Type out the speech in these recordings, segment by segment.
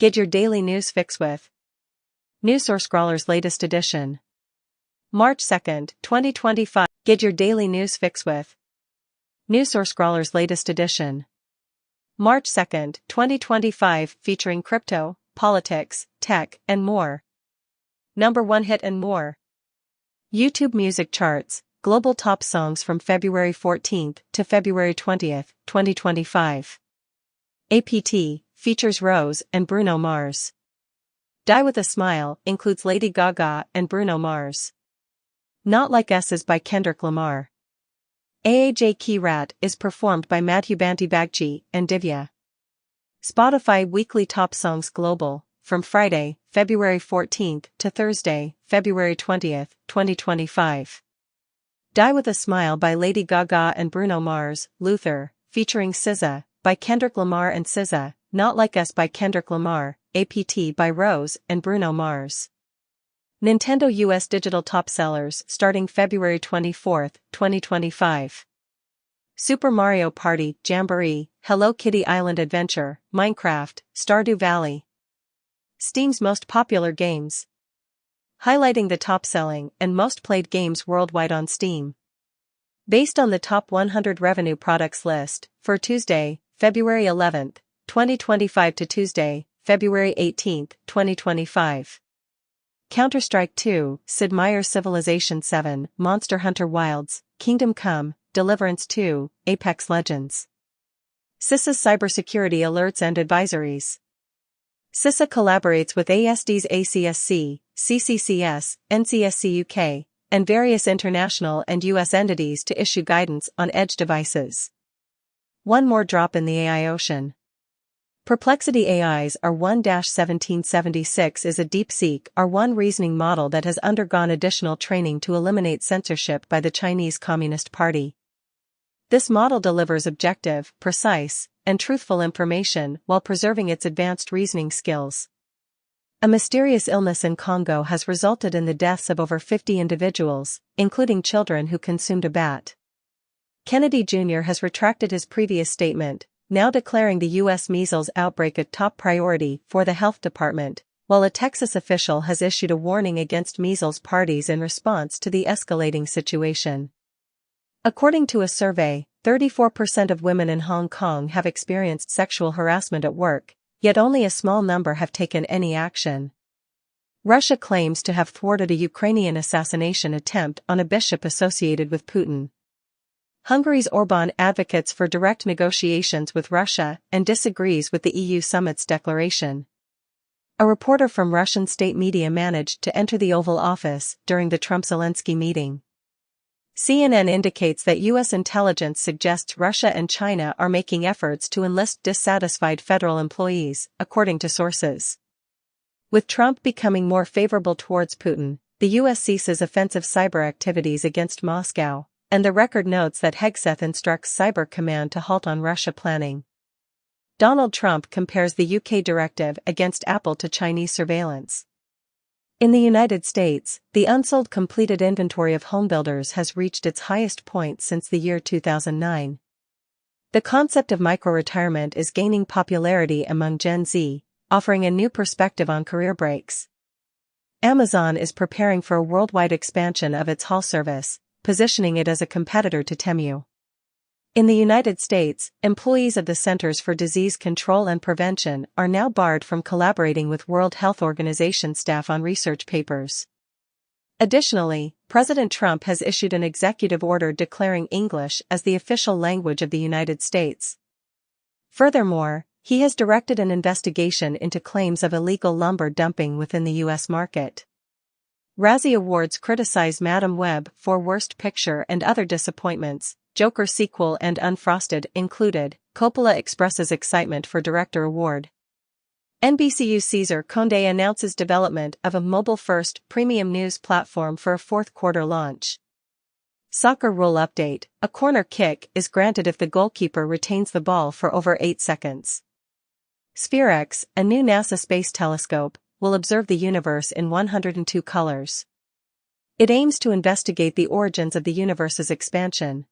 Get your daily news fix with Newsworthy's latest edition. March 2nd, 2025. Get your daily news fix with Newsworthy's latest edition. March 2nd, 2025, featuring crypto, politics, tech, and more. Number 1 hit and more. YouTube music charts, global top songs from February 14th to February 20th, 2025. APT features Rose and Bruno Mars. Die With a Smile includes Lady Gaga and Bruno Mars. Not Like Us is by Kendrick Lamar. AAJ Key Rat is performed by Madhu Banti and Divya. Spotify Weekly Top Songs Global, from Friday, February 14th to Thursday, February 20th, 2025. Die With a Smile by Lady Gaga and Bruno Mars. Luther, featuring SZA, by Kendrick Lamar and SZA. Not Like Us by Kendrick Lamar. APT by Rose and Bruno Mars. Nintendo US Digital Top Sellers starting February 24th, 2025. Super Mario Party, Jamboree, Hello Kitty Island Adventure, Minecraft, Stardew Valley. Steam's most popular games. Highlighting the top-selling and most played games worldwide on Steam. Based on the top 100 revenue products list, for Tuesday, February 11th, 2025 to Tuesday, February 18th, 2025. Counter-Strike 2, Sid Meier's Civilization 7, Monster Hunter Wilds, Kingdom Come, Deliverance 2, Apex Legends. CISA's cybersecurity alerts and advisories. CISA collaborates with ASD's ACSC, CCCS, NCSC UK, and various international and US entities to issue guidance on edge devices. One more drop in the AI ocean. Perplexity AI's R1-1776 is a DeepSeek R1 reasoning model that has undergone additional training to eliminate censorship by the Chinese Communist Party. This model delivers objective, precise, and truthful information while preserving its advanced reasoning skills. A mysterious illness in Congo has resulted in the deaths of over 50 individuals, including children who consumed a bat. Kennedy Jr. has retracted his previous statement, now declaring the U.S. measles outbreak a top priority for the health department, while a Texas official has issued a warning against measles parties in response to the escalating situation. According to a survey, 34% of women in Hong Kong have experienced sexual harassment at work, yet only a small number have taken any action. Russia claims to have thwarted a Ukrainian assassination attempt on a bishop associated with Putin. Hungary's Orbán advocates for direct negotiations with Russia and disagrees with the EU summit's declaration. A reporter from Russian state media managed to enter the Oval Office during the Trump-Zelensky meeting. CNN indicates that U.S. intelligence suggests Russia and China are making efforts to enlist dissatisfied federal employees, according to sources. With Trump becoming more favorable towards Putin, the U.S. ceases offensive cyber activities against Moscow, and the record notes that Hegseth instructs Cyber Command to halt on Russia planning. Donald Trump compares the UK directive against Apple to Chinese surveillance. In the United States, the unsold completed inventory of homebuilders has reached its highest point since the year 2009. The concept of micro-retirement is gaining popularity among Gen Z, offering a new perspective on career breaks. Amazon is preparing for a worldwide expansion of its haul service, positioning it as a competitor to Temu. In the United States, employees of the Centers for Disease Control and Prevention are now barred from collaborating with World Health Organization staff on research papers. Additionally, President Trump has issued an executive order declaring English as the official language of the United States. Furthermore, he has directed an investigation into claims of illegal lumber dumping within the U.S. market. Razzie Awards criticize Madam Web for Worst Picture and other disappointments. Joker sequel and Unfrosted included. Coppola expresses excitement for Director Award. NBCU's Cesar Conde announces development of a mobile-first premium news platform for a fourth-quarter launch. Soccer rule update: a corner kick is granted if the goalkeeper retains the ball for over 8 seconds. SphereX, a new NASA space telescope, will observe the universe in 102 colors. It aims to investigate the origins of the universe's expansion.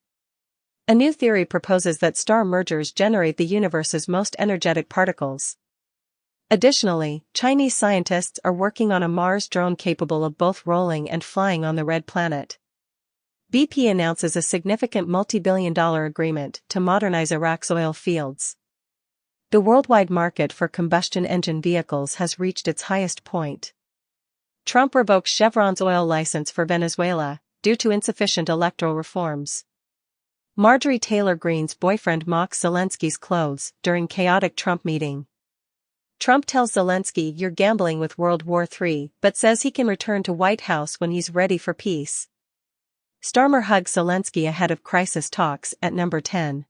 A new theory proposes that star mergers generate the universe's most energetic particles. Additionally, Chinese scientists are working on a Mars drone capable of both rolling and flying on the red planet. BP announces a significant multi-billion-dollar agreement to modernize Iraq's oil fields. The worldwide market for combustion engine vehicles has reached its highest point. Trump revokes Chevron's oil license for Venezuela due to insufficient electoral reforms. Marjorie Taylor Greene's boyfriend mocks Zelensky's clothes during chaotic Trump meeting. Trump tells Zelensky you're gambling with World War III but says he can return to White House when he's ready for peace. Starmer hugs Zelensky ahead of crisis talks at number 10.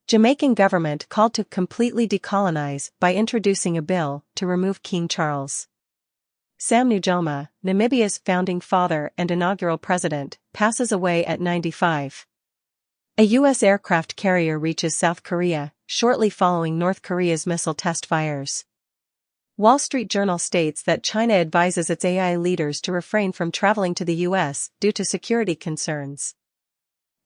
Jamaican government called to completely decolonize by introducing a bill to remove King Charles. Sam Nujoma, Namibia's founding father and inaugural president, passes away at 95. A U.S. aircraft carrier reaches South Korea, shortly following North Korea's missile test fires. Wall Street Journal states that China advises its AI leaders to refrain from traveling to the U.S. due to security concerns.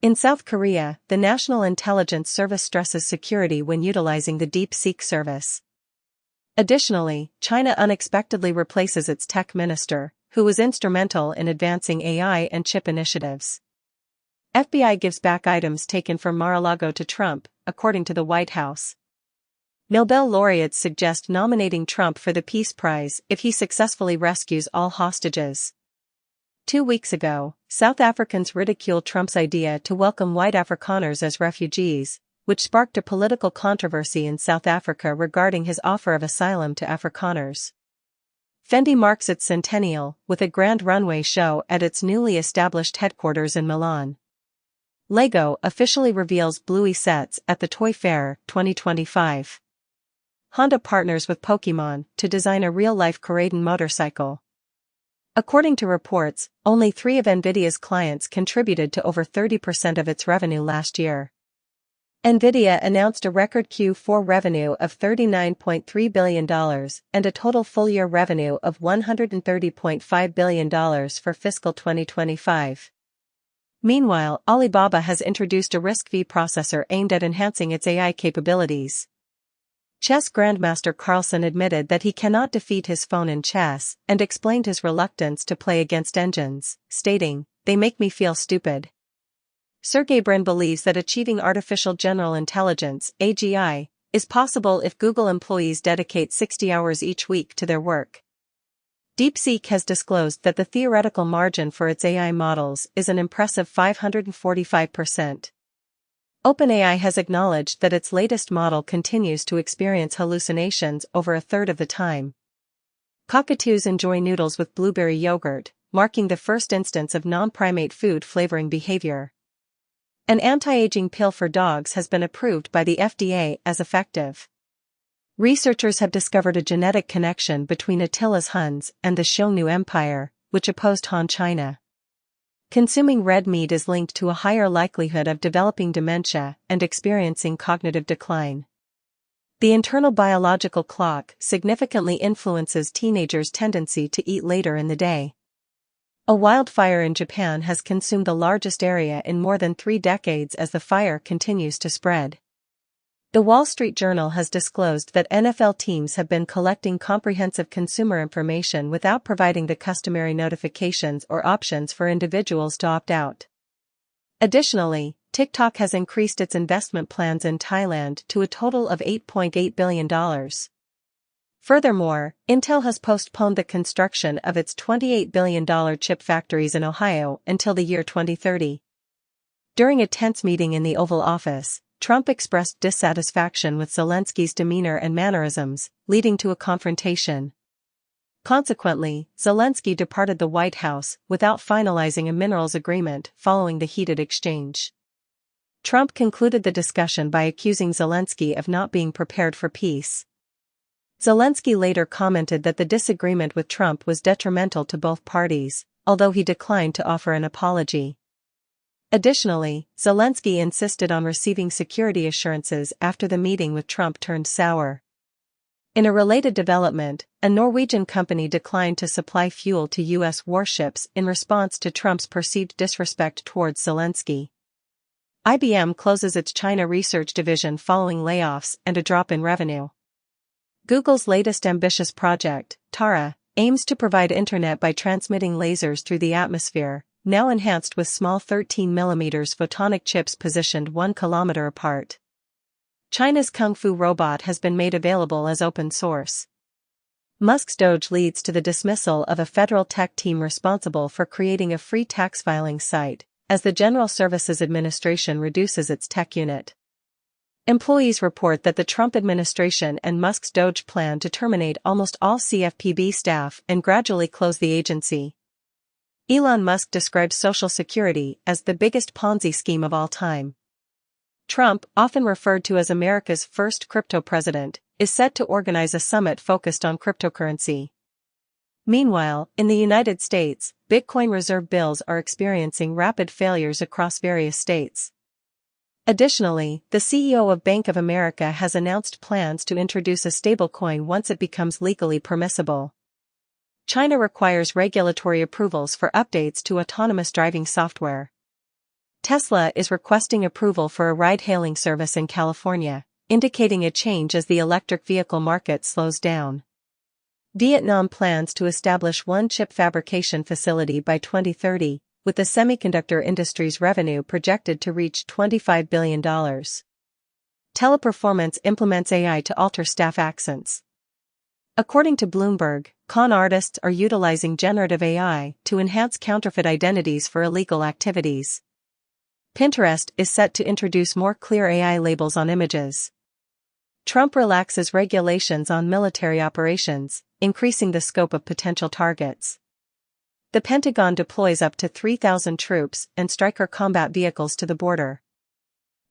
In South Korea, the National Intelligence Service stresses security when utilizing the DeepSeek service. Additionally, China unexpectedly replaces its tech minister, who was instrumental in advancing AI and chip initiatives. FBI gives back items taken from Mar-a-Lago to Trump, according to the White House. Nobel laureates suggest nominating Trump for the Peace Prize if he successfully rescues all hostages. 2 weeks ago, South Africans ridiculed Trump's idea to welcome white Afrikaners as refugees, which sparked a political controversy in South Africa regarding his offer of asylum to Afrikaners. Fendi marks its centennial with a grand runway show at its newly established headquarters in Milan. LEGO officially reveals Bluey sets at the Toy Fair 2025. Honda partners with Pokémon to design a real-life Coraden motorcycle. According to reports, only 3 of NVIDIA's clients contributed to over 30% of its revenue last year. NVIDIA announced a record Q4 revenue of $39.3 billion and a total full-year revenue of $130.5 billion for fiscal 2025. Meanwhile, Alibaba has introduced a RISC-V processor aimed at enhancing its AI capabilities. Chess grandmaster Carlsen admitted that he cannot defeat his phone in chess and explained his reluctance to play against engines, stating, "They make me feel stupid." Sergey Brin believes that achieving artificial general intelligence (AGI) is possible if Google employees dedicate 60 hours each week to their work. DeepSeek has disclosed that the theoretical margin for its AI models is an impressive 545%. OpenAI has acknowledged that its latest model continues to experience hallucinations over a third of the time. Cockatoos enjoy noodles with blueberry yogurt, marking the first instance of non-primate food flavoring behavior. An anti-aging pill for dogs has been approved by the FDA as effective. Researchers have discovered a genetic connection between Attila's Huns and the Xiongnu Empire, which opposed Han China. Consuming red meat is linked to a higher likelihood of developing dementia and experiencing cognitive decline. The internal biological clock significantly influences teenagers' tendency to eat later in the day. A wildfire in Japan has consumed the largest area in more than 3 decades as the fire continues to spread. The Wall Street Journal has disclosed that NFL teams have been collecting comprehensive consumer information without providing the customary notifications or options for individuals to opt out. Additionally, TikTok has increased its investment plans in Thailand to a total of $8.8 billion. Furthermore, Intel has postponed the construction of its $28 billion chip factories in Ohio until the year 2030. During a tense meeting in the Oval Office, Trump expressed dissatisfaction with Zelensky's demeanor and mannerisms, leading to a confrontation. Consequently, Zelensky departed the White House without finalizing a minerals agreement following the heated exchange. Trump concluded the discussion by accusing Zelensky of not being prepared for peace. Zelensky later commented that the disagreement with Trump was detrimental to both parties, although he declined to offer an apology. Additionally, Zelensky insisted on receiving security assurances after the meeting with Trump turned sour. In a related development, a Norwegian company declined to supply fuel to U.S. warships in response to Trump's perceived disrespect towards Zelensky. IBM closes its China research division following layoffs and a drop in revenue. Google's latest ambitious project, Tara, aims to provide internet by transmitting lasers through the atmosphere, now enhanced with small 13mm photonic chips positioned 1 kilometer apart. China's Kung Fu robot has been made available as open source. Musk's Doge leads to the dismissal of a federal tech team responsible for creating a free tax filing site, as the General Services Administration reduces its tech unit. Employees report that the Trump administration and Musk's Doge plan to terminate almost all CFPB staff and gradually close the agency. Elon Musk describes Social Security as the biggest Ponzi scheme of all time. Trump, often referred to as America's first crypto president, is set to organize a summit focused on cryptocurrency. Meanwhile, in the United States, Bitcoin reserve bills are experiencing rapid failures across various states. Additionally, the CEO of Bank of America has announced plans to introduce a stablecoin once it becomes legally permissible. China requires regulatory approvals for updates to autonomous driving software. Tesla is requesting approval for a ride-hailing service in California, indicating a change as the electric vehicle market slows down. Vietnam plans to establish one chip fabrication facility by 2030, with the semiconductor industry's revenue projected to reach $25 billion. Teleperformance implements AI to alter staff accents. According to Bloomberg, con artists are utilizing generative AI to enhance counterfeit identities for illegal activities. Pinterest is set to introduce more clear AI labels on images. Trump relaxes regulations on military operations, increasing the scope of potential targets. The Pentagon deploys up to 3,000 troops and Stryker combat vehicles to the border.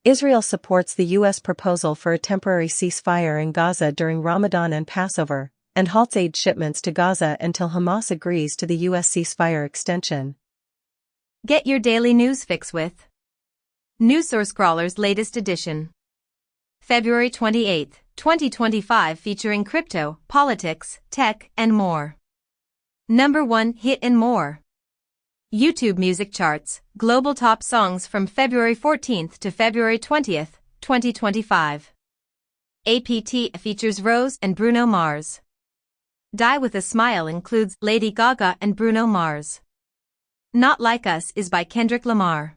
Israel supports the U.S. proposal for a temporary ceasefire in Gaza during Ramadan and Passover, and halts aid shipments to Gaza until Hamas agrees to the U.S. ceasefire extension. Get your daily news fix with NewsSource Crawler's latest edition. February 28, 2025, featuring crypto, politics, tech, and more. Number 1 hit and more. YouTube music charts, global top songs from February 14th to February 20th, 2025. APT features Rose and Bruno Mars. Die with a Smile includes Lady Gaga and Bruno Mars. Not Like Us is by Kendrick Lamar.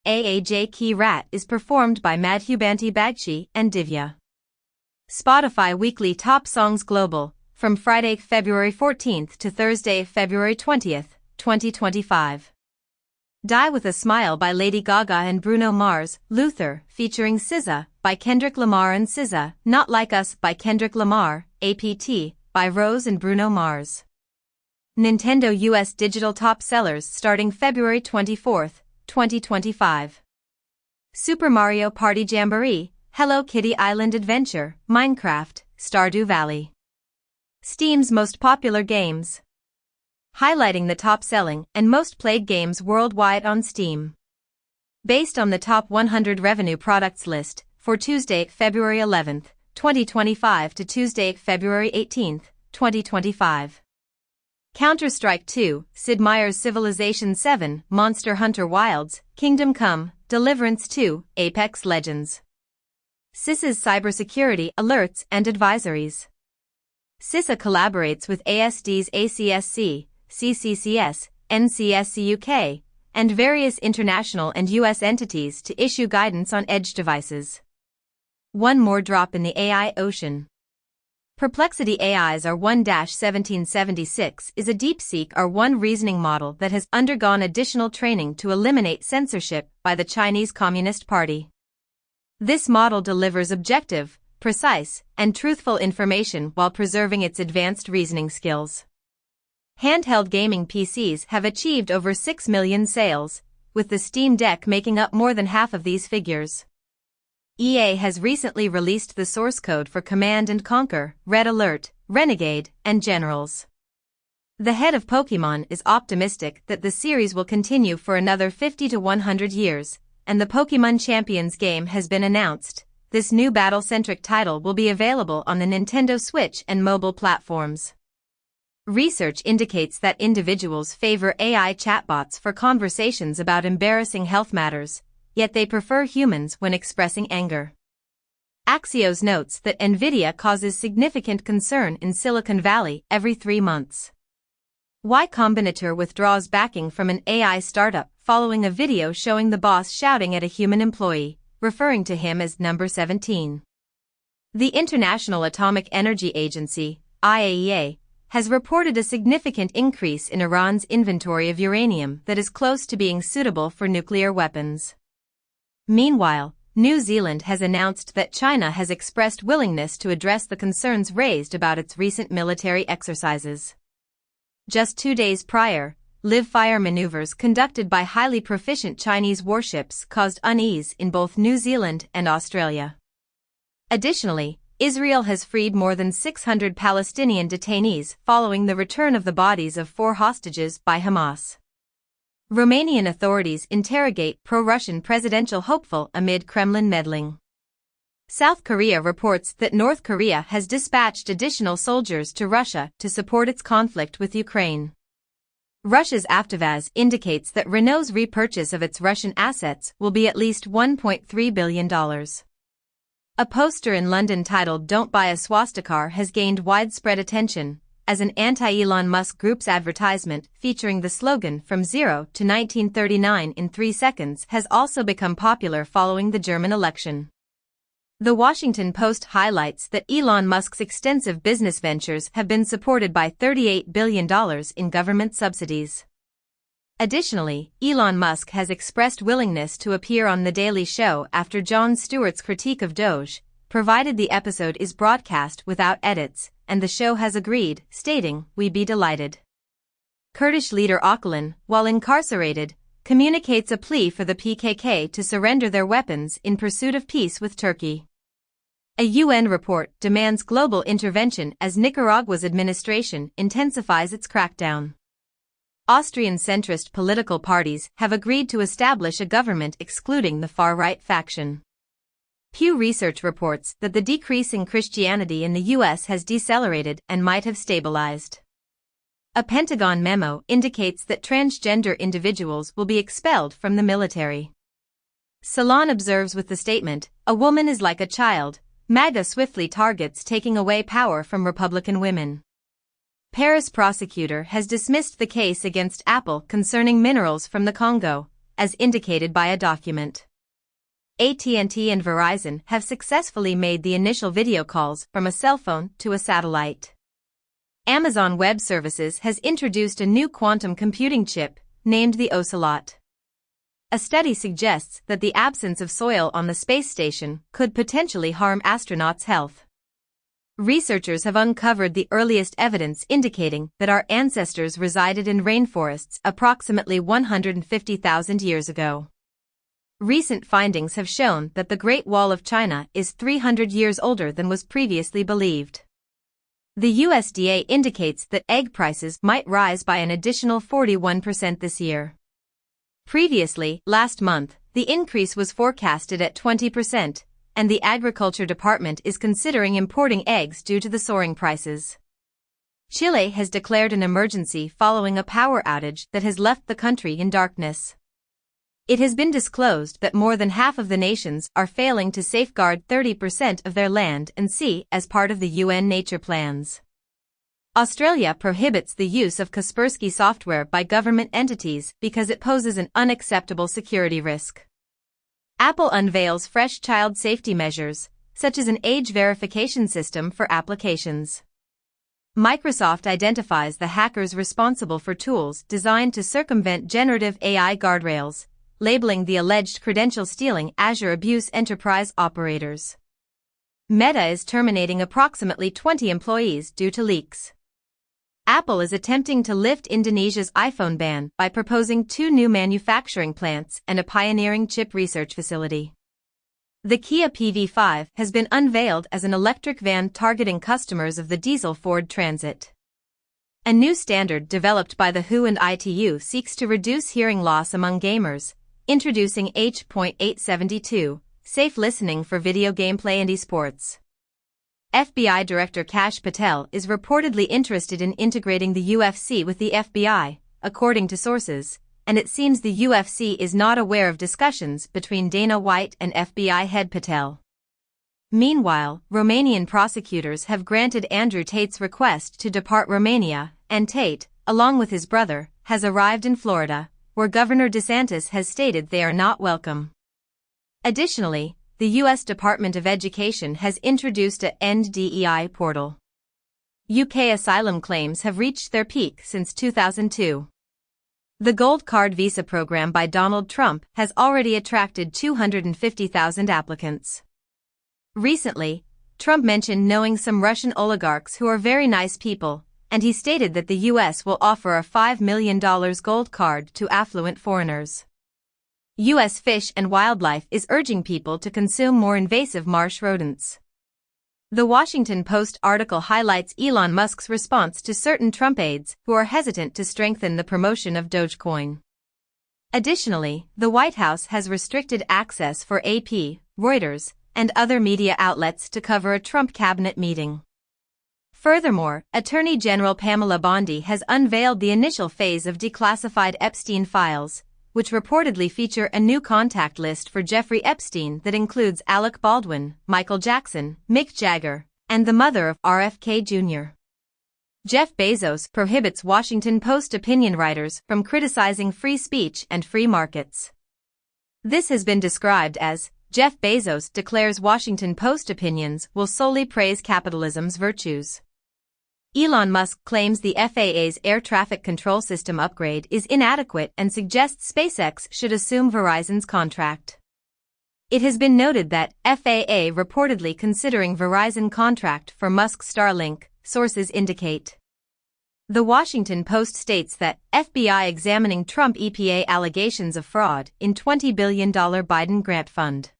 AAJ Key Rat is performed by Madhubanti Bagchi and Divya. Spotify Weekly Top Songs Global, from Friday, February 14th to Thursday, February 20th, 2025. Die with a Smile by Lady Gaga and Bruno Mars. Luther, featuring SZA, by Kendrick Lamar and SZA. Not Like Us by Kendrick Lamar. APT, by Rose and Bruno Mars. Nintendo US Digital Top Sellers starting February 24th, 2025. Super Mario Party Jamboree, Hello Kitty Island Adventure, Minecraft, Stardew Valley. Steam's most popular games. Highlighting the top-selling and most played games worldwide on Steam. Based on the top 100 revenue products list, for Tuesday, February 11th, 2025 to Tuesday, February 18th, 2025. Counter-Strike 2, Sid Meier's Civilization 7, Monster Hunter Wilds, Kingdom Come, Deliverance 2, Apex Legends. CISA's cybersecurity alerts and advisories. CISA collaborates with ASD's ACSC, CCCS, NCSC UK, and various international and US entities to issue guidance on edge devices. One more drop in the AI ocean. Perplexity AI's R1-1776 is a DeepSeek R1 reasoning model that has undergone additional training to eliminate censorship by the Chinese Communist Party. This model delivers objective, precise, and truthful information while preserving its advanced reasoning skills. Handheld gaming PCs have achieved over 6 million sales, with the Steam Deck making up more than half of these figures. EA has recently released the source code for Command & Conquer, Red Alert, Renegade, and Generals. The head of Pokémon is optimistic that the series will continue for another 50 to 100 years, and the Pokémon Champions game has been announced. This new battle-centric title will be available on the Nintendo Switch and mobile platforms. Research indicates that individuals favor AI chatbots for conversations about embarrassing health matters, yet they prefer humans when expressing anger. Axios notes that Nvidia causes significant concern in Silicon Valley every 3 months. Y Combinator withdraws backing from an AI startup following a video showing the boss shouting at a human employee, referring to him as number 17. The International Atomic Energy Agency, IAEA, has reported a significant increase in Iran's inventory of uranium that is close to being suitable for nuclear weapons. Meanwhile, New Zealand has announced that China has expressed willingness to address the concerns raised about its recent military exercises. Just 2 days prior, live-fire maneuvers conducted by highly proficient Chinese warships caused unease in both New Zealand and Australia. Additionally, Israel has freed more than 600 Palestinian detainees following the return of the bodies of 4 hostages by Hamas. Romanian authorities interrogate pro-Russian presidential hopeful amid Kremlin meddling. South Korea reports that North Korea has dispatched additional soldiers to Russia to support its conflict with Ukraine. Russia's Avtovaz indicates that Renault's repurchase of its Russian assets will be at least $1.3 billion. A poster in London titled "Don't Buy a Swastika" has gained widespread attention, as an anti-Elon Musk group's advertisement featuring the slogan "From Zero to 1939 in 3 seconds" has also become popular following the German election. The Washington Post highlights that Elon Musk's extensive business ventures have been supported by $38 billion in government subsidies. Additionally, Elon Musk has expressed willingness to appear on The Daily Show after Jon Stewart's critique of Doge, provided the episode is broadcast without edits, and the show has agreed, stating, "We'd be delighted." Kurdish leader Öcalan, while incarcerated, communicates a plea for the PKK to surrender their weapons in pursuit of peace with Turkey. A UN report demands global intervention as Nicaragua's administration intensifies its crackdown. Austrian centrist political parties have agreed to establish a government excluding the far-right faction. Pew Research reports that the decrease in Christianity in the U.S. has decelerated and might have stabilized. A Pentagon memo indicates that transgender individuals will be expelled from the military. Salon observes with the statement, "A woman is like a child." MAGA swiftly targets taking away power from Republican women. Paris prosecutor has dismissed the case against Apple concerning minerals from the Congo, as indicated by a document. AT&T and Verizon have successfully made the initial video calls from a cell phone to a satellite. Amazon Web Services has introduced a new quantum computing chip, named the Ocelot. A study suggests that the absence of soil on the space station could potentially harm astronauts' health. Researchers have uncovered the earliest evidence indicating that our ancestors resided in rainforests approximately 150,000 years ago. Recent findings have shown that the Great Wall of China is 300 years older than was previously believed. The USDA indicates that egg prices might rise by an additional 41% this year. Previously, last month, the increase was forecasted at 20%. And the Agriculture Department is considering importing eggs due to the soaring prices. Chile has declared an emergency following a power outage that has left the country in darkness. It has been disclosed that more than half of the nations are failing to safeguard 30% of their land and sea as part of the UN nature plans. Australia prohibits the use of Kaspersky software by government entities because it poses an unacceptable security risk. Apple unveils fresh child safety measures, such as an age verification system for applications. Microsoft identifies the hackers responsible for tools designed to circumvent generative AI guardrails, labeling the alleged credential stealing Azure abuse enterprise operators. Meta is terminating approximately 20 employees due to leaks. Apple is attempting to lift Indonesia's iPhone ban by proposing 2 new manufacturing plants and a pioneering chip research facility. The Kia PV5 has been unveiled as an electric van targeting customers of the diesel Ford Transit. A new standard developed by the WHO and ITU seeks to reduce hearing loss among gamers, introducing H.872, safe listening for video gameplay and esports. FBI Director Kash Patel is reportedly interested in integrating the UFC with the FBI, according to sources, and it seems the UFC is not aware of discussions between Dana White and FBI head Patel. Meanwhile, Romanian prosecutors have granted Andrew Tate's request to depart Romania, and Tate, along with his brother, has arrived in Florida, where Governor DeSantis has stated they are not welcome. Additionally, the U.S. Department of Education has introduced a End DEI portal. UK asylum claims have reached their peak since 2002. The Gold Card visa program by Donald Trump has already attracted 250,000 applicants. Recently, Trump mentioned knowing some Russian oligarchs who are very nice people, and he stated that the U.S. will offer a $5 million gold card to affluent foreigners. U.S. Fish and Wildlife is urging people to consume more invasive marsh rodents. The Washington Post article highlights Elon Musk's response to certain Trump aides who are hesitant to strengthen the promotion of Dogecoin. Additionally, the White House has restricted access for AP, Reuters, and other media outlets to cover a Trump cabinet meeting. Furthermore, Attorney General Pamela Bondi has unveiled the initial phase of declassified Epstein files, which reportedly feature a new contact list for Jeffrey Epstein that includes Alec Baldwin, Michael Jackson, Mick Jagger, and the mother of RFK Jr. Jeff Bezos prohibits Washington Post opinion writers from criticizing free speech and free markets. This has been described as, Jeff Bezos declares Washington Post opinions will solely praise capitalism's virtues. Elon Musk claims the FAA's air traffic control system upgrade is inadequate and suggests SpaceX should assume Verizon's contract. It has been noted that FAA reportedly considering Verizon contract for Musk's Starlink, sources indicate. The Washington Post states that FBI examining Trump EPA allegations of fraud in $20 billion Biden grant fund.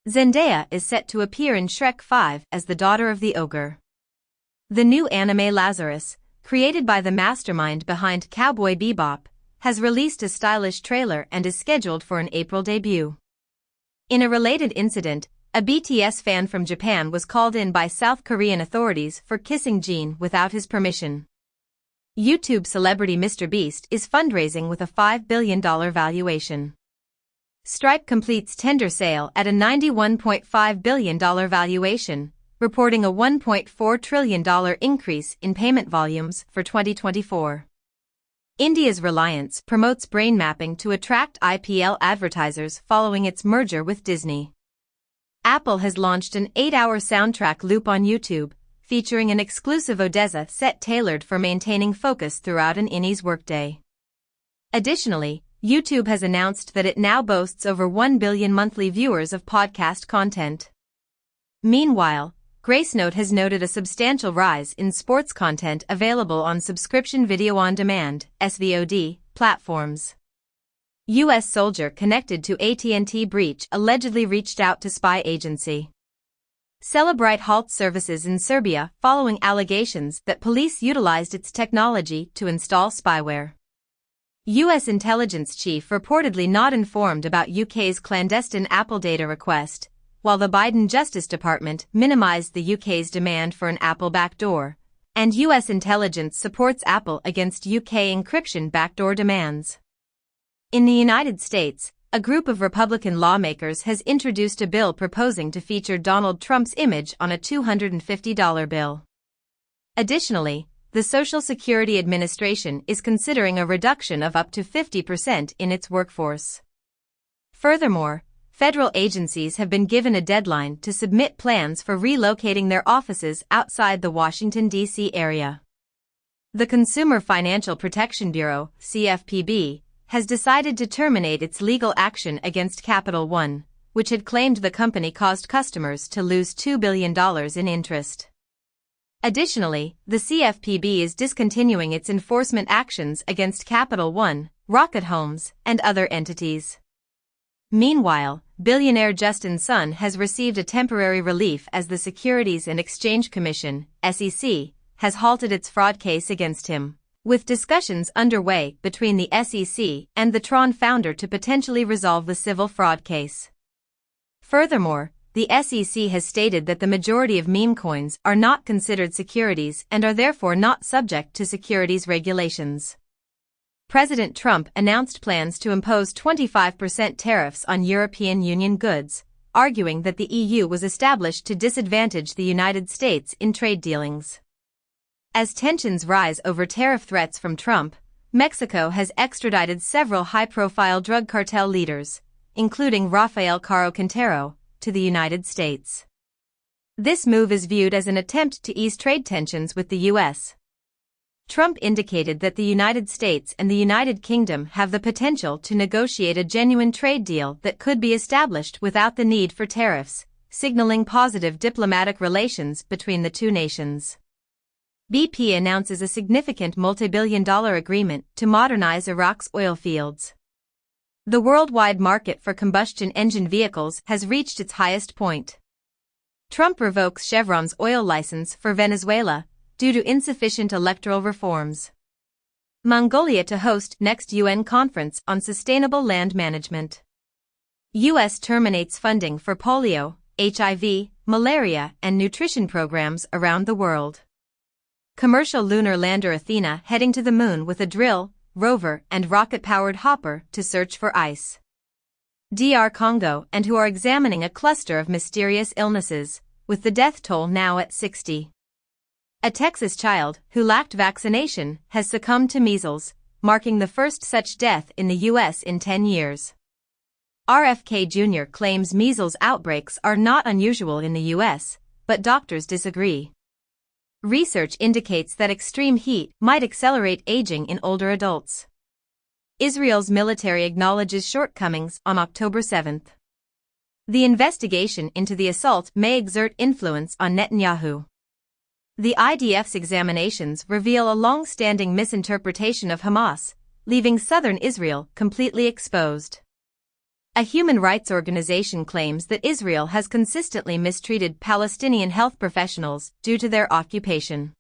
Zendaya is set to appear in Shrek 5 as the daughter of the ogre. The new anime Lazarus, created by the mastermind behind Cowboy Bebop, has released a stylish trailer and is scheduled for an April debut. In a related incident, a BTS fan from Japan was called in by South Korean authorities for kissing Jin without his permission. YouTube celebrity MrBeast is fundraising with a $5 billion valuation. Stripe completes tender sale at a $91.5 billion valuation, reporting a $1.4 trillion increase in payment volumes for 2024. India's Reliance promotes brain mapping to attract IPL advertisers following its merger with Disney. Apple has launched an 8-hour soundtrack loop on YouTube, featuring an exclusive Odessa set tailored for maintaining focus throughout an innie's workday. Additionally, YouTube has announced that it now boasts over 1 billion monthly viewers of podcast content. Meanwhile, Gracenote has noted a substantial rise in sports content available on subscription video on demand (SVOD) platforms. U.S. soldier connected to AT&T breach allegedly reached out to spy agency. Celebrite halts services in Serbia following allegations that police utilized its technology to install spyware. U.S. intelligence chief reportedly not informed about UK's clandestine Apple data request, while the Biden Justice Department minimized the UK's demand for an Apple backdoor, and U.S. intelligence supports Apple against UK encryption backdoor demands. In the United States, a group of Republican lawmakers has introduced a bill proposing to feature Donald Trump's image on a $250 bill. Additionally, the Social Security Administration is considering a reduction of up to 50% in its workforce. Furthermore, federal agencies have been given a deadline to submit plans for relocating their offices outside the Washington, D.C. area. The Consumer Financial Protection Bureau, CFPB, has decided to terminate its legal action against Capital One, which had claimed the company caused customers to lose $2 billion in interest. Additionally, the CFPB is discontinuing its enforcement actions against Capital One, Rocket Homes, and other entities. Meanwhile, billionaire Justin Sun has received a temporary relief as the Securities and Exchange Commission, SEC, has halted its fraud case against him, with discussions underway between the SEC and the Tron founder to potentially resolve the civil fraud case. Furthermore, the SEC has stated that the majority of meme coins are not considered securities and are therefore not subject to securities regulations. President Trump announced plans to impose 25% tariffs on European Union goods, arguing that the EU was established to disadvantage the United States in trade dealings. As tensions rise over tariff threats from Trump, Mexico has extradited several high-profile drug cartel leaders, including Rafael Caro Quintero, to the United States. This move is viewed as an attempt to ease trade tensions with the U.S. Trump indicated that the United States and the United Kingdom have the potential to negotiate a genuine trade deal that could be established without the need for tariffs, signaling positive diplomatic relations between the two nations. BP announces a significant multi-billion-dollar agreement to modernize Iraq's oil fields. The worldwide market for combustion engine vehicles has reached its highest point. Trump revokes Chevron's oil license for Venezuela due to insufficient electoral reforms. Mongolia to host next UN conference on sustainable land management. U.S. terminates funding for polio, HIV, malaria, and nutrition programs around the world. Commercial lunar lander Athena heading to the moon with a drill, rover, and rocket-powered hopper to search for ice. DR Congo and who are examining a cluster of mysterious illnesses, with the death toll now at 60. A Texas child who lacked vaccination has succumbed to measles, marking the first such death in the U.S. in 10 years. RFK Jr. claims measles outbreaks are not unusual in the U.S., but doctors disagree. Research indicates that extreme heat might accelerate aging in older adults. Israel's military acknowledges shortcomings on October 7. The investigation into the assault may exert influence on Netanyahu. The IDF's examinations reveal a long-standing misinterpretation of Hamas, leaving southern Israel completely exposed. A human rights organization claims that Israel has consistently mistreated Palestinian health professionals due to their occupation.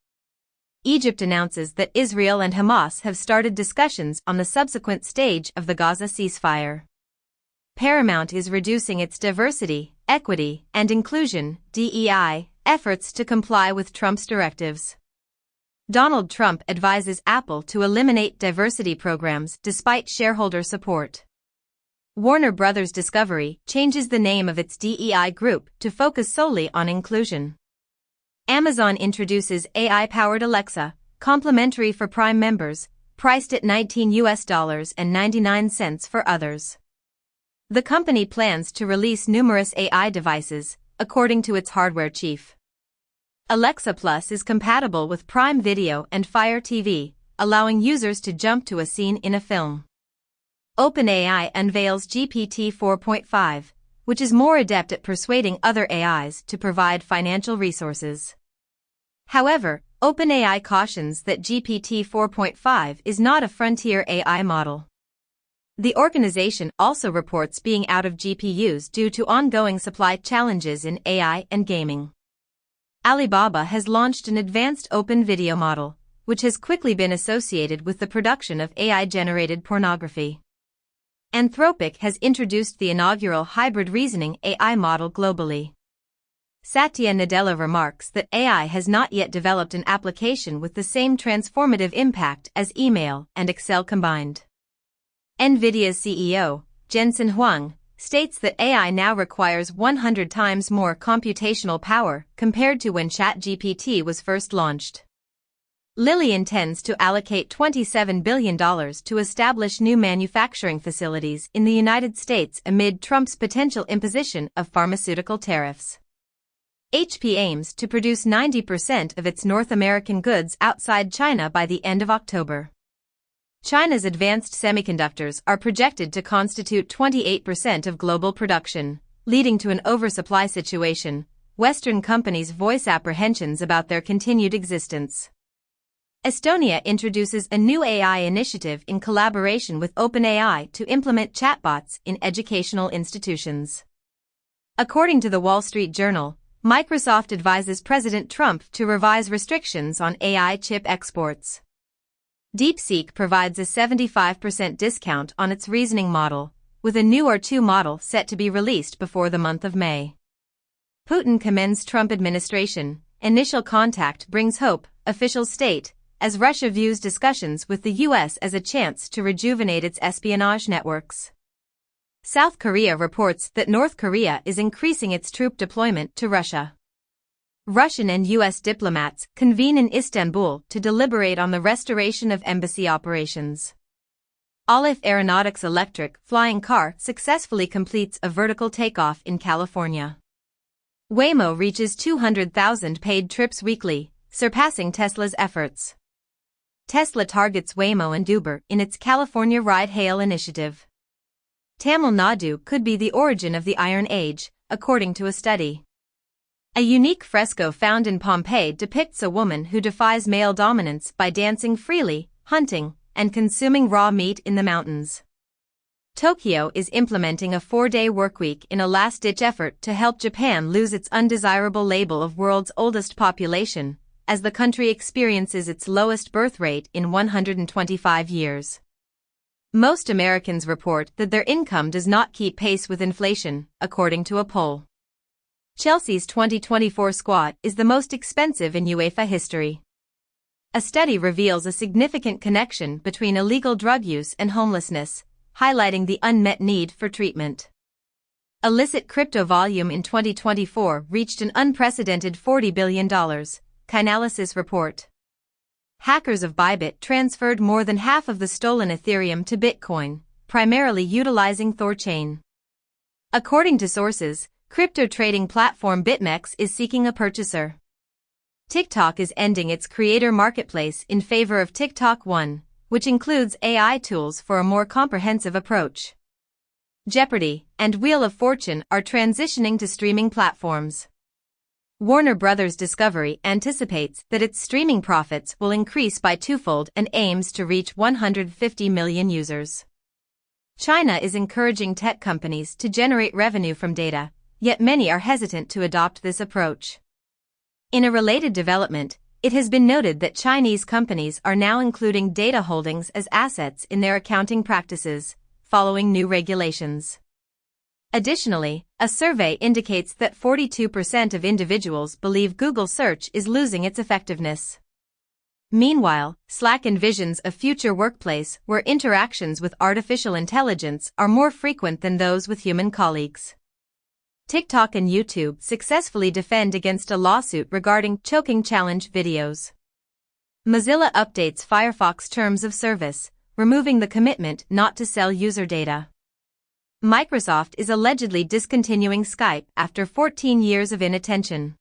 Egypt announces that Israel and Hamas have started discussions on the subsequent stage of the Gaza ceasefire. Paramount is reducing its diversity, equity, and inclusion (DEI) efforts to comply with Trump's directives. Donald Trump advises Apple to eliminate diversity programs despite shareholder support. Warner Bros. Discovery changes the name of its DEI group to focus solely on inclusion. Amazon introduces AI-powered Alexa, complimentary for Prime members, priced at $19.99 for others. The company plans to release numerous AI devices, according to its hardware chief. Alexa Plus is compatible with Prime Video and Fire TV, allowing users to jump to a scene in a film. OpenAI unveils GPT 4.5, which is more adept at persuading other AIs to provide financial resources. However, OpenAI cautions that GPT 4.5 is not a frontier AI model. The organization also reports being out of GPUs due to ongoing supply challenges in AI and gaming. Alibaba has launched an advanced open video model, which has quickly been associated with the production of AI-generated pornography. Anthropic has introduced the inaugural hybrid reasoning AI model globally. Satya Nadella remarks that AI has not yet developed an application with the same transformative impact as email and Excel combined. NVIDIA's CEO, Jensen Huang, states that AI now requires 100 times more computational power compared to when ChatGPT was first launched. Lilly intends to allocate $27 billion to establish new manufacturing facilities in the United States amid Trump's potential imposition of pharmaceutical tariffs. HP aims to produce 90% of its North American goods outside China by the end of October. China's advanced semiconductors are projected to constitute 28% of global production, leading to an oversupply situation. Western companies voice apprehensions about their continued existence. Estonia introduces a new AI initiative in collaboration with OpenAI to implement chatbots in educational institutions. According to the Wall Street Journal, Microsoft advises President Trump to revise restrictions on AI chip exports. DeepSeek provides a 75% discount on its reasoning model, with a new R2 model set to be released before the month of May. Putin commends Trump administration. Initial contact brings hope, officials state, as Russia views discussions with the U.S. as a chance to rejuvenate its espionage networks. South Korea reports that North Korea is increasing its troop deployment to Russia. Russian and U.S. diplomats convene in Istanbul to deliberate on the restoration of embassy operations. Olive Aeronautics electric flying car successfully completes a vertical takeoff in California. Waymo reaches 200,000 paid trips weekly, surpassing Tesla's efforts. Tesla targets Waymo and Uber in its California ride-hail initiative. Tamil Nadu could be the origin of the Iron Age, according to a study. A unique fresco found in Pompeii depicts a woman who defies male dominance by dancing freely, hunting, and consuming raw meat in the mountains. Tokyo is implementing a 4-day workweek in a last-ditch effort to help Japan lose its undesirable label of world's oldest population, as the country experiences its lowest birth rate in 125 years. Most Americans report that their income does not keep pace with inflation, according to a poll. Chelsea's 2024 squad is the most expensive in UEFA history. A study reveals a significant connection between illegal drug use and homelessness, highlighting the unmet need for treatment. Illicit crypto volume in 2024 reached an unprecedented $40 billion, Chainalysis report. Hackers of Bybit transferred more than half of the stolen Ethereum to Bitcoin, primarily utilizing Thorchain. According to sources, crypto trading platform BitMEX is seeking a purchaser. TikTok is ending its creator marketplace in favor of TikTok One, which includes AI tools for a more comprehensive approach. Jeopardy! And Wheel of Fortune are transitioning to streaming platforms. Warner Bros. Discovery anticipates that its streaming profits will increase by twofold and aims to reach 150 million users. China is encouraging tech companies to generate revenue from data, yet many are hesitant to adopt this approach. In a related development, it has been noted that Chinese companies are now including data holdings as assets in their accounting practices, following new regulations. Additionally, a survey indicates that 42% of individuals believe Google Search is losing its effectiveness. Meanwhile, Slack envisions a future workplace where interactions with artificial intelligence are more frequent than those with human colleagues. TikTok and YouTube successfully defend against a lawsuit regarding choking challenge videos. Mozilla updates Firefox terms of service, removing the commitment not to sell user data. Microsoft is allegedly discontinuing Skype after 14 years of inattention.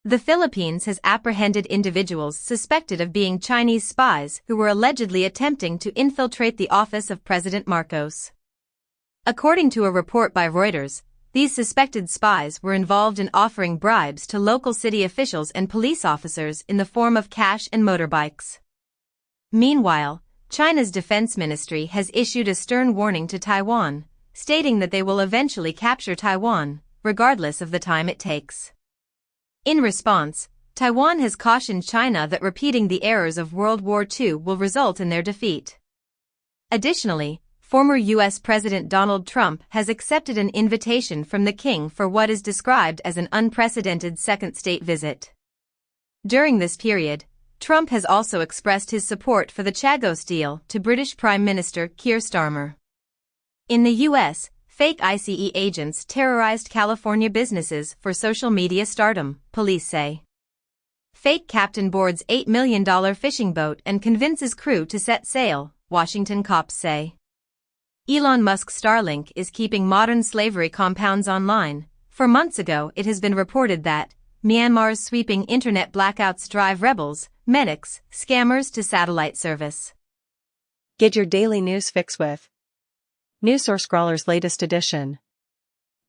The Philippines has apprehended individuals suspected of being Chinese spies who were allegedly attempting to infiltrate the office of President Marcos. According to a report by Reuters, these suspected spies were involved in offering bribes to local city officials and police officers in the form of cash and motorbikes. Meanwhile, China's defense ministry has issued a stern warning to Taiwan, stating that they will eventually capture Taiwan, regardless of the time it takes. In response, Taiwan has cautioned China that repeating the errors of World War II will result in their defeat. Additionally, former U.S. President Donald Trump has accepted an invitation from the king for what is described as an unprecedented second state visit. During this period, Trump has also expressed his support for the Chagos deal to British Prime Minister Keir Starmer. In the U.S., fake ICE agents terrorized California businesses for social media stardom, police say. Fake captain boards $8 million fishing boat and convinces crew to set sail, Washington cops say. Elon Musk's Starlink is keeping modern slavery compounds online. For months ago it has been reported that Myanmar's sweeping internet blackouts drive rebels, medics, scammers to satellite service. Get your daily news fix with NewsSourceScrawler's latest edition.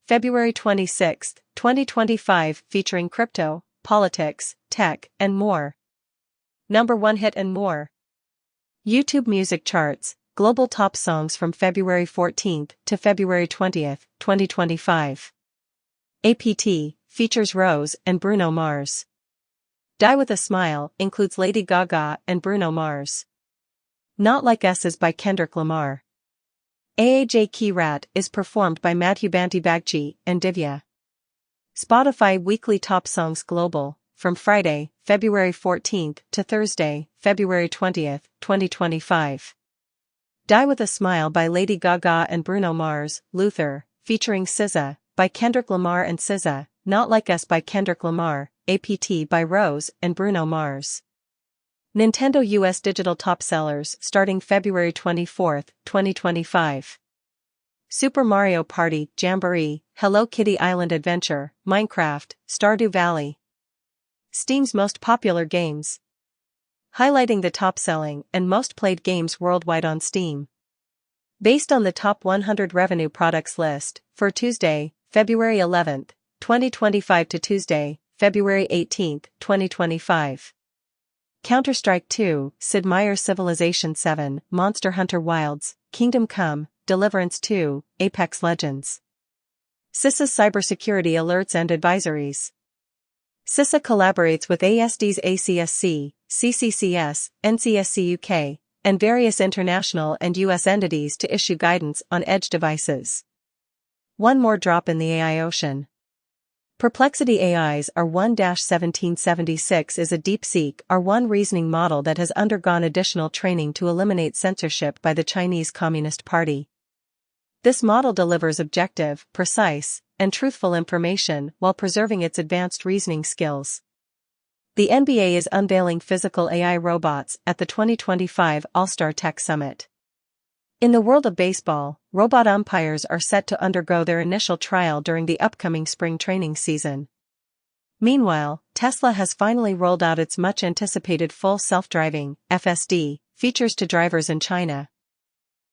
February 26, 2025, featuring crypto, politics, tech, and more. Number 1 hit and more. YouTube music charts. Global top songs from February 14 to February 20, 2025. APT features Rose and Bruno Mars. Die with a Smile includes Lady Gaga and Bruno Mars. Not Like Us is by Kendrick Lamar. AAJ Key Rat is performed by Madhu Banti and Divya. Spotify Weekly Top Songs Global, from Friday, February 14 to Thursday, February 20, 2025. Die with a Smile by Lady Gaga and Bruno Mars. Luther, featuring SZA, by Kendrick Lamar and SZA. Not Like Us by Kendrick Lamar. APT by Rose and Bruno Mars. Nintendo US digital top sellers starting February 24, 2025. Super Mario Party, Jamboree, Hello Kitty Island Adventure, Minecraft, Stardew Valley. Steam's most popular games. Highlighting the top-selling and most played games worldwide on Steam. Based on the top 100 revenue products list, for Tuesday, February 11, 2025 to Tuesday, February 18, 2025. Counter-Strike 2, Sid Meier's Civilization 7, Monster Hunter Wilds, Kingdom Come, Deliverance 2, Apex Legends. CISA's cybersecurity alerts and advisories. CISA collaborates with ASD's ACSC, CCCS, NCSC UK, and various international and US entities to issue guidance on edge devices. One more drop in the AI ocean. Perplexity AI's R1-1776 is a DeepSeek R1 reasoning model that has undergone additional training to eliminate censorship by the Chinese Communist Party. This model delivers objective, precise, and truthful information while preserving its advanced reasoning skills. The NBA is unveiling physical AI robots at the 2025 All-Star Tech Summit. In the world of baseball, robot umpires are set to undergo their initial trial during the upcoming spring training season. Meanwhile, Tesla has finally rolled out its much-anticipated full self-driving (FSD) features to drivers in China.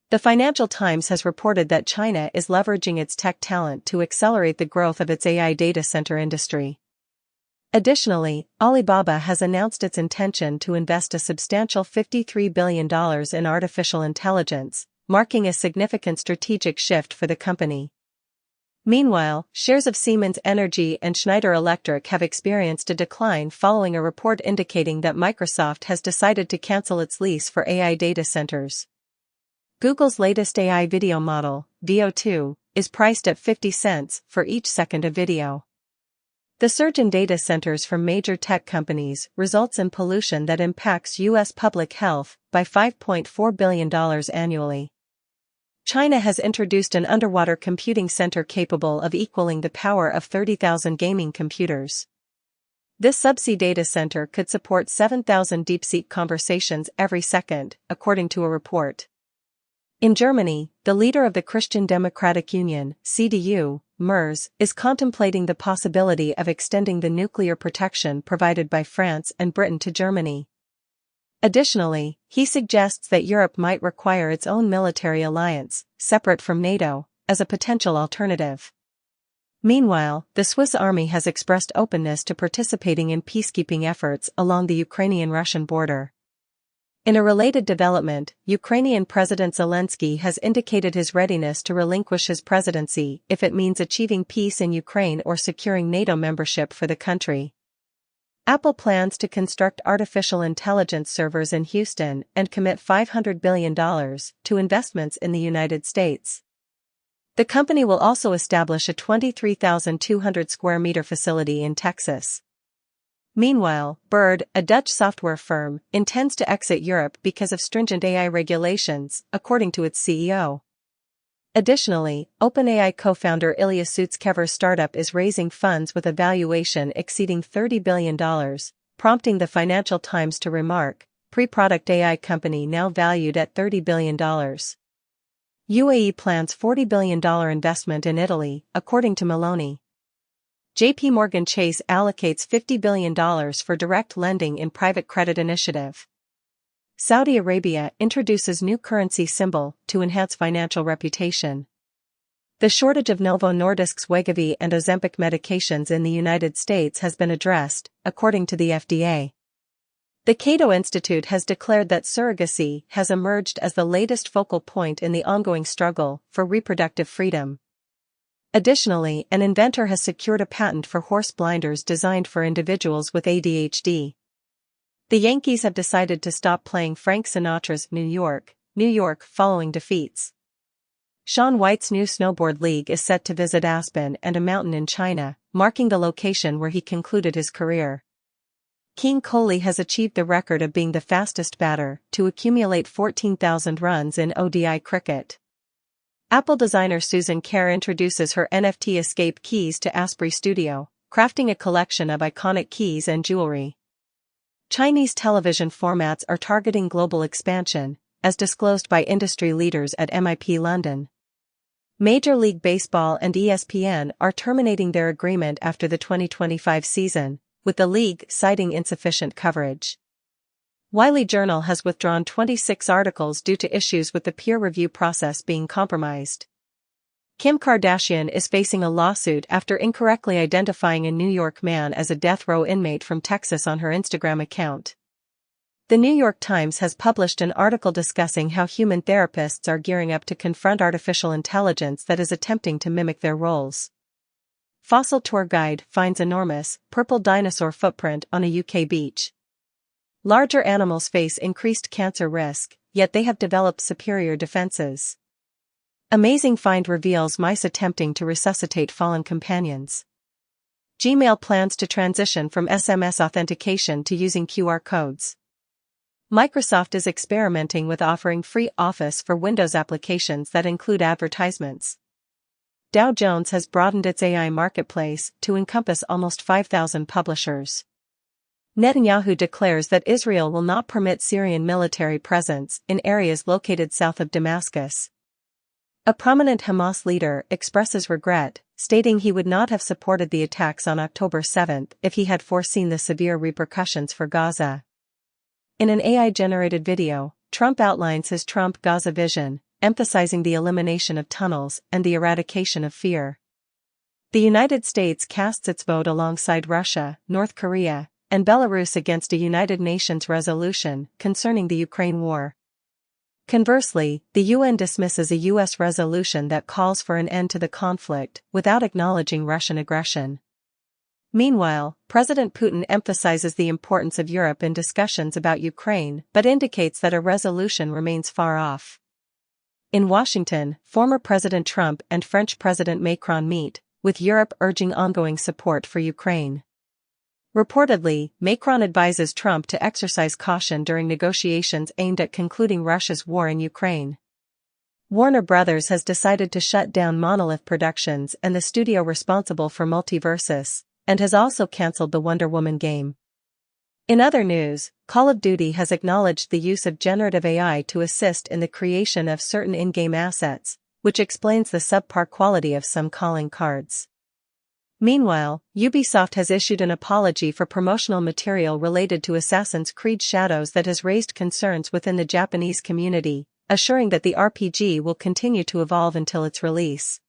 The Financial Times has reported that China is leveraging its tech talent to accelerate the growth of its AI data center industry. Additionally, Alibaba has announced its intention to invest a substantial $53 billion in artificial intelligence, marking a significant strategic shift for the company. Meanwhile, shares of Siemens Energy and Schneider Electric have experienced a decline following a report indicating that Microsoft has decided to cancel its lease for AI data centers. Google's latest AI video model, Veo 2, is priced at 50 cents for each second of video. The surge in data centers from major tech companies results in pollution that impacts U.S. public health by $5.4 billion annually. China has introduced an underwater computing center capable of equaling the power of 30,000 gaming computers. This subsea data center could support 7,000 DeepSeek conversations every second, according to a report. In Germany, the leader of the Christian Democratic Union, CDU, MERS, is contemplating the possibility of extending the nuclear protection provided by France and Britain to Germany. Additionally, he suggests that Europe might require its own military alliance, separate from NATO, as a potential alternative. Meanwhile, the Swiss army has expressed openness to participating in peacekeeping efforts along the Ukrainian-Russian border. In a related development, Ukrainian President Zelensky has indicated his readiness to relinquish his presidency if it means achieving peace in Ukraine or securing NATO membership for the country. Apple plans to construct artificial intelligence servers in Houston and commit $500 billion to investments in the United States. The company will also establish a 23,200 square meter facility in Texas. Meanwhile, Bird, a Dutch software firm, intends to exit Europe because of stringent AI regulations, according to its CEO. Additionally, OpenAI co-founder Ilya Sutskever's startup is raising funds with a valuation exceeding $30 billion, prompting the Financial Times to remark, pre-product AI company now valued at $30 billion. UAE plans $40 billion investment in Italy, according to Maloney. JP Morgan Chase allocates $50 billion for direct lending in private credit initiative. Saudi Arabia introduces new currency symbol to enhance financial reputation. The shortage of Novo Nordisk's Wegovy and Ozempic medications in the United States has been addressed, according to the FDA. The Cato Institute has declared that surrogacy has emerged as the latest focal point in the ongoing struggle for reproductive freedom. Additionally, an inventor has secured a patent for horse blinders designed for individuals with ADHD. The Yankees have decided to stop playing Frank Sinatra's New York, New York following defeats. Shaun White's new snowboard league is set to visit Aspen and a mountain in China, marking the location where he concluded his career. King Kohli has achieved the record of being the fastest batter to accumulate 14,000 runs in ODI cricket. Apple designer Susan Kerr introduces her NFT Escape keys to Asprey Studio, crafting a collection of iconic keys and jewelry. Chinese television formats are targeting global expansion, as disclosed by industry leaders at MIP London. Major League Baseball and ESPN are terminating their agreement after the 2025 season, with the league citing insufficient coverage. Wiley Journal has withdrawn 26 articles due to issues with the peer review process being compromised. Kim Kardashian is facing a lawsuit after incorrectly identifying a New York man as a death row inmate from Texas on her Instagram account. The New York Times has published an article discussing how human therapists are gearing up to confront artificial intelligence that is attempting to mimic their roles. Fossil tour guide finds enormous, purple dinosaur footprint on a UK beach. Larger animals face increased cancer risk, yet they have developed superior defenses. Amazing find reveals mice attempting to resuscitate fallen companions. Gmail plans to transition from SMS authentication to using QR codes. Microsoft is experimenting with offering free Office for Windows applications that include advertisements. Dow Jones has broadened its AI marketplace to encompass almost 5,000 publishers. Netanyahu declares that Israel will not permit Syrian military presence in areas located south of Damascus. A prominent Hamas leader expresses regret, stating he would not have supported the attacks on October 7 if he had foreseen the severe repercussions for Gaza. In an AI-generated video, Trump outlines his Trump-Gaza vision, emphasizing the elimination of tunnels and the eradication of fear. The United States casts its vote alongside Russia, North Korea, and Belarus against a United Nations resolution concerning the Ukraine war. Conversely, the UN dismisses a U.S. resolution that calls for an end to the conflict without acknowledging Russian aggression. Meanwhile, President Putin emphasizes the importance of Europe in discussions about Ukraine but indicates that a resolution remains far off. In Washington, former President Trump and French President Macron meet, with Europe urging ongoing support for Ukraine. Reportedly, Macron advises Trump to exercise caution during negotiations aimed at concluding Russia's war in Ukraine. Warner Brothers has decided to shut down Monolith Productions and the studio responsible for Multiversus, and has also cancelled the Wonder Woman game. In other news, Call of Duty has acknowledged the use of generative AI to assist in the creation of certain in-game assets, which explains the subpar quality of some calling cards. Meanwhile, Ubisoft has issued an apology for promotional material related to Assassin's Creed Shadows that has raised concerns within the Japanese community, assuring that the RPG will continue to evolve until its release.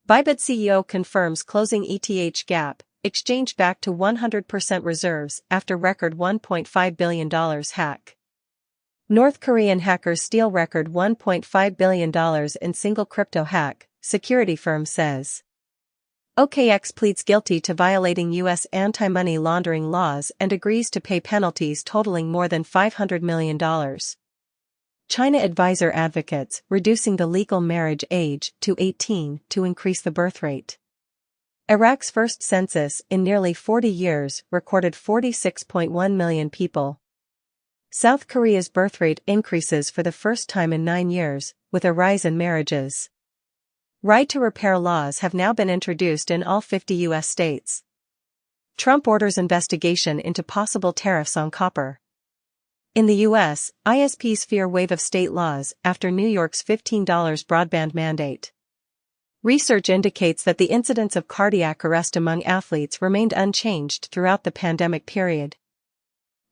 Bybit CEO confirms closing ETH gap, exchange back to 100% reserves after record $1.5 billion hack. North Korean hackers steal record $1.5 billion in single crypto hack, security firm says. OKX pleads guilty to violating U.S. anti-money laundering laws and agrees to pay penalties totaling more than $500 million. China advisor advocates reducing the legal marriage age to 18 to increase the birth rate. Iraq's first census in nearly 40 years recorded 46.1 million people. South Korea's birth rate increases for the first time in 9 years, with a rise in marriages. Right-to-repair laws have now been introduced in all 50 U.S. states. Trump orders investigation into possible tariffs on copper. In the U.S., ISPs fear wave of state laws after New York's $15 broadband mandate. Research indicates that the incidence of cardiac arrest among athletes remained unchanged throughout the pandemic period.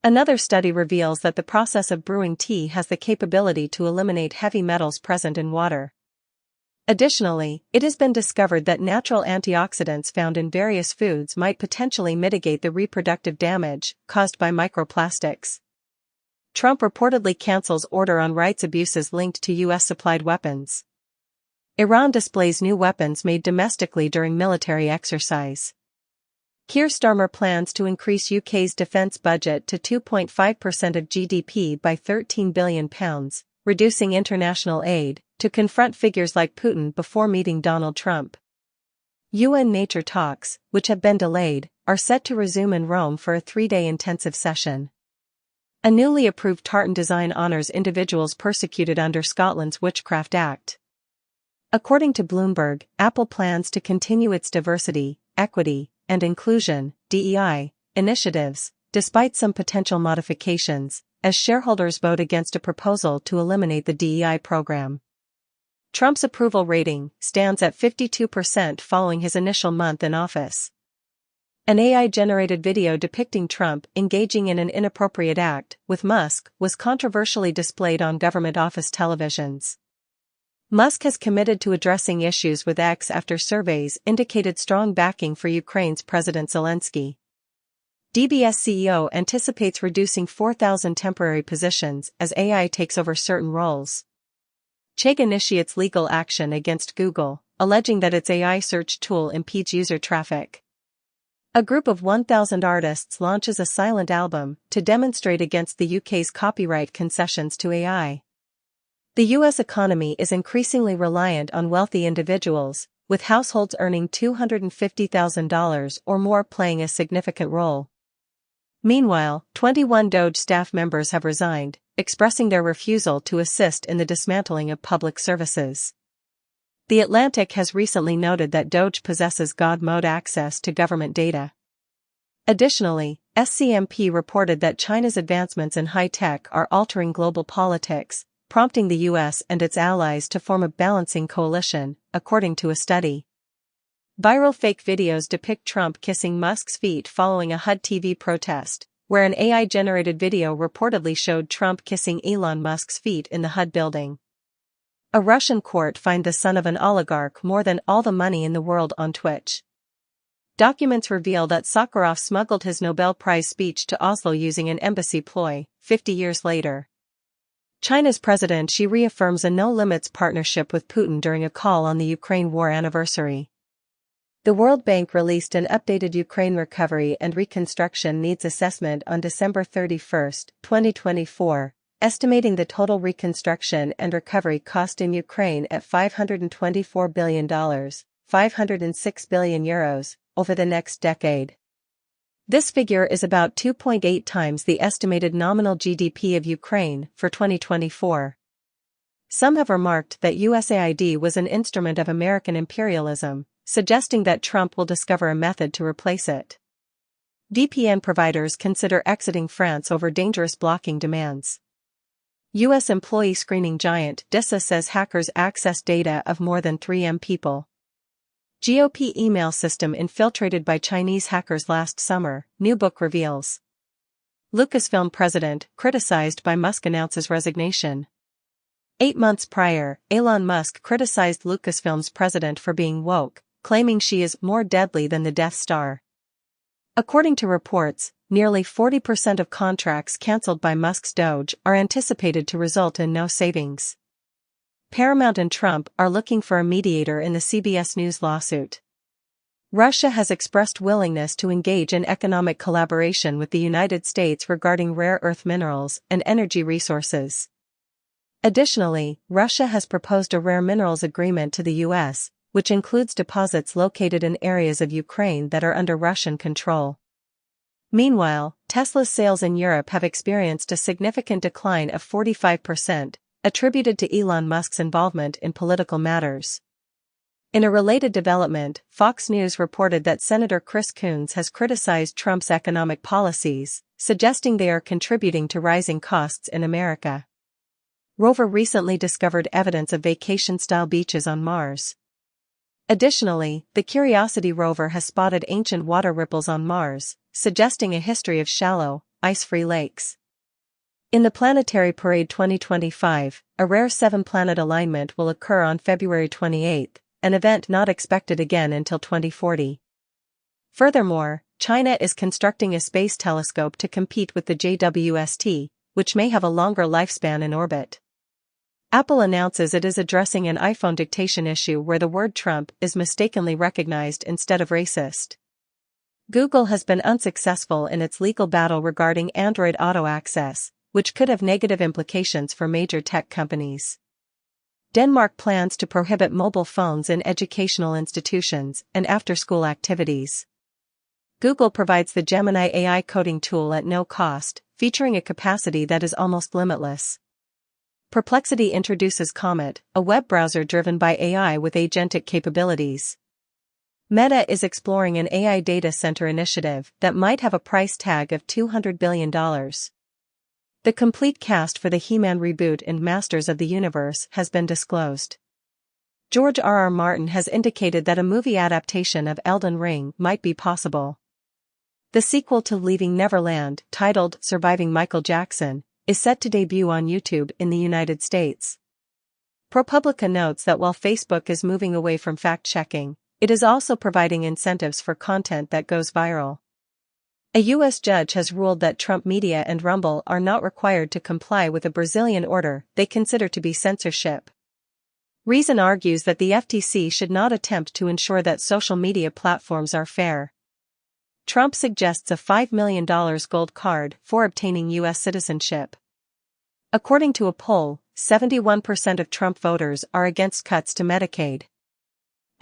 Another study reveals that the process of brewing tea has the capability to eliminate heavy metals present in water. Additionally, it has been discovered that natural antioxidants found in various foods might potentially mitigate the reproductive damage caused by microplastics. Trump reportedly cancels order on rights abuses linked to U.S.-supplied weapons. Iran displays new weapons made domestically during military exercise. Keir Starmer plans to increase UK's defence budget to 2.5% of GDP by £13 billion, reducing international aid, to confront figures like Putin before meeting Donald Trump. UN nature talks, which have been delayed, are set to resume in Rome for a 3-day intensive session. A newly approved tartan design honors individuals persecuted under Scotland's Witchcraft Act. According to Bloomberg, Apple plans to continue its diversity, equity, and inclusion (DEI) initiatives, despite some potential modifications, as shareholders vote against a proposal to eliminate the DEI program. Trump's approval rating stands at 52% following his initial month in office. An AI-generated video depicting Trump engaging in an inappropriate act with Musk was controversially displayed on government office televisions. Musk has committed to addressing issues with X after surveys indicated strong backing for Ukraine's President Zelensky. DBS CEO anticipates reducing 4,000 temporary positions as AI takes over certain roles. Chegg initiates legal action against Google, alleging that its AI search tool impedes user traffic. A group of 1,000 artists launches a silent album to demonstrate against the UK's copyright concessions to AI. The US economy is increasingly reliant on wealthy individuals, with households earning $250,000 or more playing a significant role. Meanwhile, 21 DOGE staff members have resigned, expressing their refusal to assist in the dismantling of public services. The Atlantic has recently noted that DOGE possesses God mode access to government data. Additionally, SCMP reported that China's advancements in high-tech are altering global politics, prompting the US and its allies to form a balancing coalition, according to a study. Viral fake videos depict Trump kissing Musk's feet following a HUD TV protest, where an AI-generated video reportedly showed Trump kissing Elon Musk's feet in the HUD building. A Russian court fined the son of an oligarch more than all the money in the world on Twitch. Documents reveal that Sakharov smuggled his Nobel Prize speech to Oslo using an embassy ploy, 50 years later. China's President Xi reaffirms a no-limits partnership with Putin during a call on the Ukraine war anniversary. The World Bank released an updated Ukraine Recovery and Reconstruction Needs Assessment on December 31, 2024, estimating the total reconstruction and recovery cost in Ukraine at $524 billion, €506 billion, over the next decade. This figure is about 2.8 times the estimated nominal GDP of Ukraine for 2024. Some have remarked that USAID was an instrument of American imperialism, suggesting that Trump will discover a method to replace it. VPN providers consider exiting France over dangerous blocking demands. U.S. employee screening giant DISA says hackers access data of more than 3M people. GOP email system infiltrated by Chinese hackers last summer, new book reveals. Lucasfilm president criticized by Musk announces resignation. 8 months prior, Elon Musk criticized Lucasfilm's president for being woke, claiming she is more deadly than the Death Star. According to reports, nearly 40% of contracts cancelled by Musk's Doge are anticipated to result in no savings. Paramount and Trump are looking for a mediator in the CBS News lawsuit. Russia has expressed willingness to engage in economic collaboration with the United States regarding rare earth minerals and energy resources. Additionally, Russia has proposed a rare minerals agreement to the U.S., which includes deposits located in areas of Ukraine that are under Russian control. Meanwhile, Tesla's sales in Europe have experienced a significant decline of 45%, attributed to Elon Musk's involvement in political matters. In a related development, Fox News reported that Senator Chris Coons has criticized Trump's economic policies, suggesting they are contributing to rising costs in America. Rover recently discovered evidence of vacation-style beaches on Mars. Additionally, the Curiosity rover has spotted ancient water ripples on Mars, suggesting a history of shallow, ice-free lakes. In the Planetary Parade 2025, a rare 7-planet alignment will occur on February 28, an event not expected again until 2040. Furthermore, China is constructing a space telescope to compete with the JWST, which may have a longer lifespan in orbit. Apple announces it is addressing an iPhone dictation issue where the word Trump is mistakenly recognized instead of racist. Google has been unsuccessful in its legal battle regarding Android Auto Access, which could have negative implications for major tech companies. Denmark plans to prohibit mobile phones in educational institutions and after-school activities. Google provides the Gemini AI coding tool at no cost, featuring a capacity that is almost limitless. Perplexity introduces Comet, a web browser driven by AI with agentic capabilities. Meta is exploring an AI data center initiative that might have a price tag of $200 billion. The complete cast for the He-Man reboot and Masters of the Universe has been disclosed. George R.R. Martin has indicated that a movie adaptation of Elden Ring might be possible. The sequel to Leaving Neverland, titled Surviving Michael Jackson, is set to debut on YouTube in the United States. ProPublica notes that while Facebook is moving away from fact-checking, it is also providing incentives for content that goes viral. A U.S. judge has ruled that Trump Media and Rumble are not required to comply with a Brazilian order they consider to be censorship. Reason argues that the FTC should not attempt to ensure that social media platforms are fair. Trump suggests a $5 million gold card for obtaining U.S. citizenship. According to a poll, 71% of Trump voters are against cuts to Medicaid.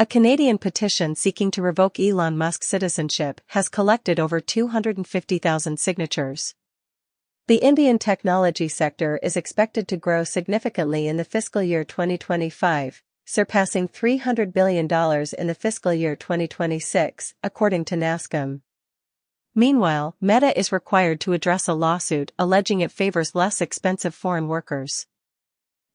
A Canadian petition seeking to revoke Elon Musk's citizenship has collected over 250,000 signatures. The Indian technology sector is expected to grow significantly in the fiscal year 2025, surpassing $300 billion in the fiscal year 2026, according to NASCOM. Meanwhile, Meta is required to address a lawsuit alleging it favors less expensive foreign workers.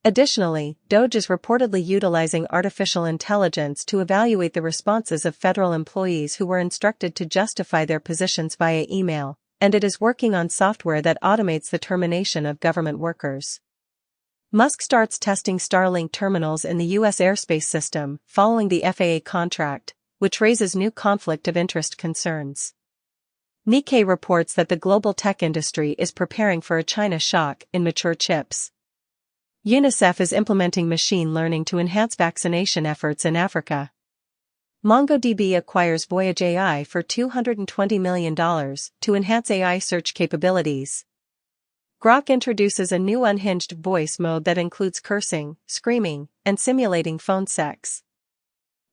Additionally, DOGE is reportedly utilizing artificial intelligence to evaluate the responses of federal employees who were instructed to justify their positions via email, and it is working on software that automates the termination of government workers. Musk starts testing Starlink terminals in the U.S. airspace system following the FAA contract, which raises new conflict of interest concerns. Nikkei reports that the global tech industry is preparing for a China shock in mature chips. UNICEF is implementing machine learning to enhance vaccination efforts in Africa. MongoDB acquires Voyage AI for $220 million to enhance AI search capabilities. Grok introduces a new unhinged voice mode that includes cursing, screaming, and simulating phone sex.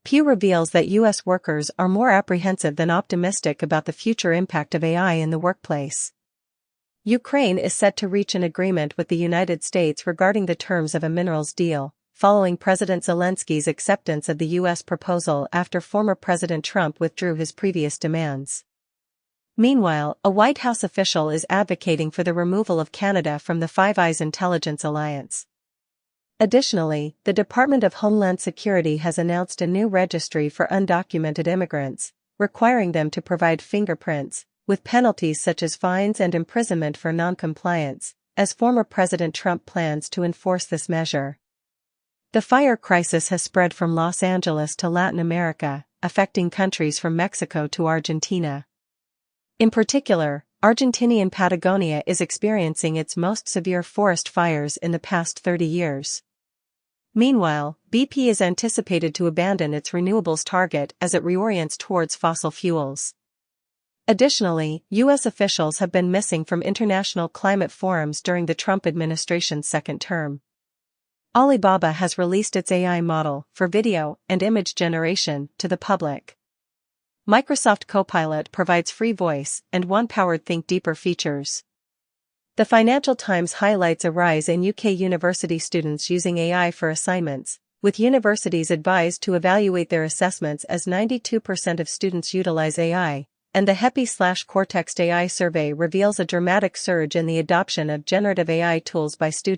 Pew reveals that U.S. workers are more apprehensive than optimistic about the future impact of AI in the workplace. Ukraine is set to reach an agreement with the United States regarding the terms of a minerals deal, following President Zelensky's acceptance of the U.S. proposal after former President Trump withdrew his previous demands. Meanwhile, a White House official is advocating for the removal of Canada from the Five Eyes intelligence alliance. Additionally, the Department of Homeland Security has announced a new registry for undocumented immigrants, requiring them to provide fingerprints, with penalties such as fines and imprisonment for non-compliance, as former President Trump plans to enforce this measure. The fire crisis has spread from Los Angeles to Latin America, affecting countries from Mexico to Argentina. In particular, Argentinian Patagonia is experiencing its most severe forest fires in the past 30 years. Meanwhile, BP is anticipated to abandon its renewables target as it reorients towards fossil fuels. Additionally, U.S. officials have been missing from international climate forums during the Trump administration's second term. Alibaba has released its AI model for video and image generation to the public. Microsoft Copilot provides free voice and one-powered Think Deeper features. The Financial Times highlights a rise in UK university students using AI for assignments, with universities advised to evaluate their assessments as 92% of students utilize AI. And the HEPI/Cortex AI survey reveals a dramatic surge in the adoption of generative AI tools by students.